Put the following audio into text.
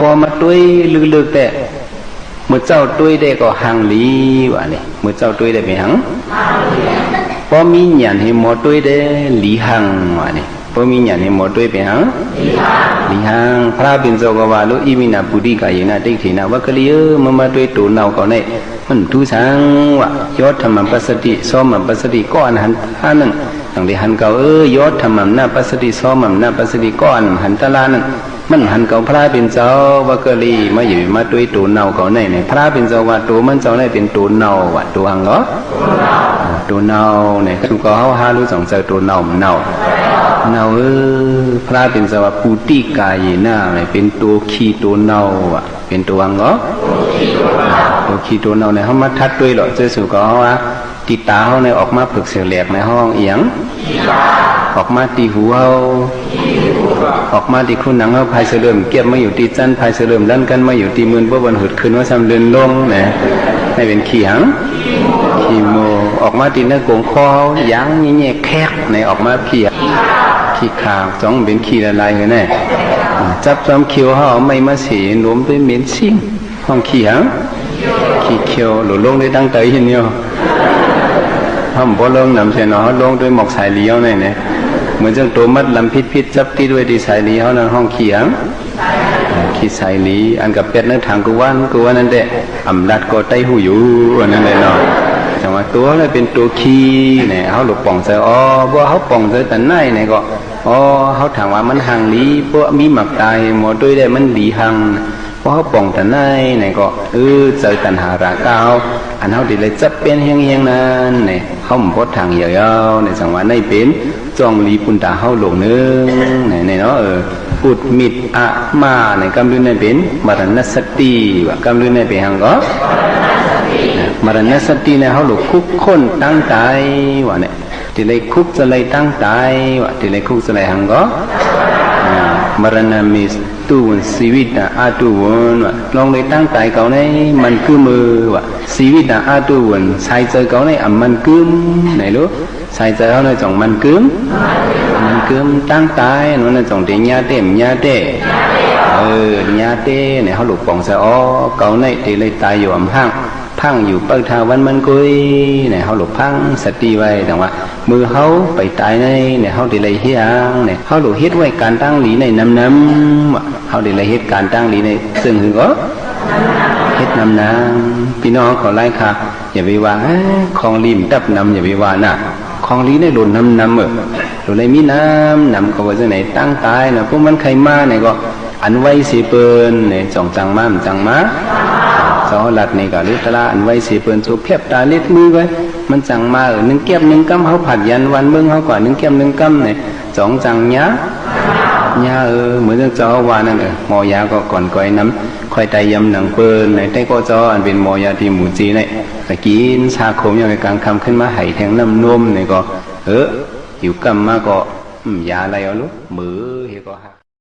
พอมาตุ้ยลึกๆแต่เมื่อเจ้าตุ้ยได้ก็หังลีวะนี่เมื่อเจ้าตุ้ยได้ไปหังพอมีหยันให้หมอตุ้ยได้หลีหังวะนี่พอมีหยันให้หมอตุ้ยไปหังหลีหังพระบินโจกวาลุอิมินาปุติกายนะติถินะวะกะลิยมตุ้ยตูนาวก่อนได้มันทุสังวะยอดธรรมปัสสติซ้อมปัสสติก้อนหันท่านั่นตั้งแต่หันเก่ายอดธรรมนาปัสสติซ้อมนาปัสสติก้อนหันตะลานั่นมันหันเก่าพระเป็นเจ้าวะกะลีมาอยู่มาตุ้ยตูนาวก่อนได้เนี่ยพระเป็นเจ้าว่าตูมันเจ้าได้เป็นตูนาววะตูหังก็ตูนาวเนี่ยคือก็เขาหารู้สองเจ้าตูนาวเนาพระเป็นเจ้าว่าปุติกายนะเนี่ยเป็นตัวขีตัวนาวอ่ะเป็นตัวหังก็ตัวขีตัวนาวเนี่ยเขามาทัดด้วยหรอเจ้าสุก็ว่าติตาเขาเนี่ยออกมาฝึกเสียแหลกในห้องเอียงออกมาตีหูเขาออกมาที่คุณหนังเขาพายเสลิมเก็บมาอยู่ที่จันพายเสลิมลั่นกันมาอยู่ที่มือบ่บนหุดขึ้นว่าซ้ำเดินลงเนี่ยให้เป็นขี้หังขี้โมออกมาที่เนื้อโกงคอยั้งแง่แคกในออกมาขี้ขาวจ้องเป็นขี้ละลายเลยเนี่ยจับซ้ำเขียวเขาไม่มาสีรวมด้วยเหม็นซิ่งห้องขี้หังขี้เขียวหลุดลงได้ตั้งใจเห็นเนี่ยห้องบ่ลงนำเสนอเขาลงด้วยหมอกสายเลี้ยวเนี่ยเหมือนจังตัวมัดลำพิษจับตีด้วยดีสายลีเขานั่งห้องเขียงขีสายลีอันกับเป็ดนั่งทางกูว่านั่นแหละอำลัดก็ไต้หูอยู่นั่นแหละเนาะจังว่าตัวเลยเป็นตัวขี้เนี่ยเขาหลุดป่องใส่อ๋อว่าเขาป่องใส่แต่ไหนเนี่ยก็อ๋อเขาถามว่ามันห่างลีพวกมีหมักตายหมดด้วยได้มันดีห่างเพราะเขาป่องแต่ไหนเนี่ยก็เจอตัณหาราคะอันเขาดีเลยจับเป็นเฮียงนั้นเนี่ยเขาหมดทางเยอะๆในจังหวะในเป็นจองลีปุนตาเฮาหลงนึงในเนาะอุดมิดอะมาในกำลืนในเป็นมรณสติว่ากำลืนในเป็นหังก็มรณสติในเฮาหลงคุกคนตั้งใจว่าเนี่ยที่เลยคุกจะเลยตั้งใจว่าที่เลยคุกจะเลยหังก็มรณมิสตูนชีวิตอาตุวนว่าลองเลยตั้งใจเขาในมันคือมือว่าชีวิตอาตุวนใช้เจอเขาในมันคือไหนรู้ใส่ใจเขาในจ่องมันกึมตั้งตายนั่นในจ่องเดียญาเต้ญาเต้ญาเต้เนี่ยเขาหลุดป่องใส่อ๋อเก่าในที่เลยตายอยู่พังอยู่เปิดทาวันมันกุยเนี่ยเขาหลุดพังสติไว้แต่ว่ามือเขาไปตายในเนี่ยเขาที่เลยเฮียงเนี่ยเขาหลุดเฮ็ดไว้การตั้งหลีในน้ำเขาที่เลยเฮ็ดการตั้งหลีในซึ่งคือก็เฮ็ดน้ำพี่น้องขอไล่ค่ะอย่าไปว่าของริมดับน้ำอย่าไปว่าน่ะของลีในหล่นน้ำหล่นเลยมีน้ำก็ว่าจะไหนตั้งตายนะพวกมันใครมาเนี่ยก็อันไว้สีเปิลเนี่ยจ่องจังมาสอหลัดนี่ก็ลิตระอันไว้สีเปิลสุเพียบตาเล็ดมือไว้มันจังมานึ่งแก้มนึ่งกำเขาผัดยันวันเบื้องเขาก่อนนึ่งแก้มนึ่งกำเนี่ยจ่องจังยะเหมือนเจ้าวานั่นหมอยาก็ก่อนก้อยน้ำคอยไตยำหนังเปิลในใต้ก็จออันเป็นหมอยาที่หมูจีเนี่ยตะกี้ชาโคมอย่างในกลางคำขึ้นมาไห่แทงน้ำนมเนี่ยก็หิวกำมาก็ยาอะไรเอาลูกมือเฮก็หัก